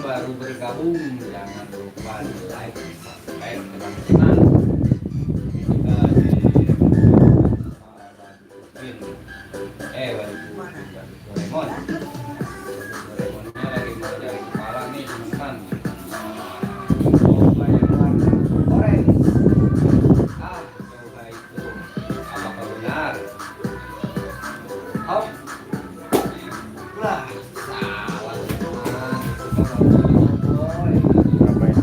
baru bergabung, jangan lupa di like, subscribe, teman-teman. Kita di Doraemon. Doraemonnya lagi mau cari kepala nih teman-teman. Coba yang warna orange. Coba itu apakah benar? Hop. Lah, salah teman. Boy. Berapa ya?